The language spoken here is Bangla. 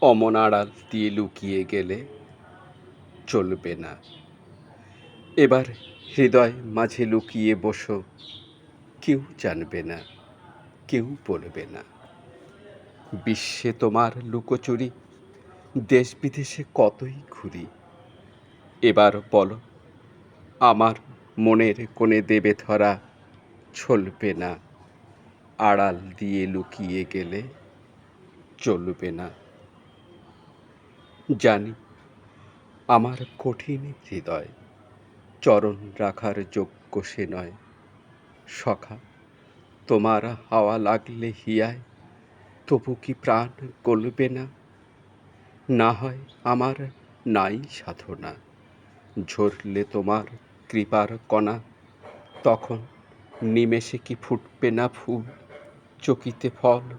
অমন আড়াল দিয়ে লুকিয়ে গেলে চলবে না। এবার হৃদয় মাঝে লুকিয়ে বসো, কেউ জানবে না, কেউ বলবে না। বিশ্বে তোমার লুকোচুরি, দেশ বিদেশে কতই ঘুরি। এবার বলো, আমার মনের কোণে দেবে ধরা, চলবে না। আড়াল দিয়ে লুকিয়ে গেলে চলবে না। জানি আমার কঠিন হৃদয় চরণ রাখার যোগ্য সে নয়। সখা, তোমার হাওয়া লাগলে হিয়ায়, তবু কি প্রাণ গলবে না? না হয় আমার নাই সাধনা, ঝরলে তোমার কৃপার কণা, তখন নিমেষে কি ফুটবে না ফুল, চকিতে ফল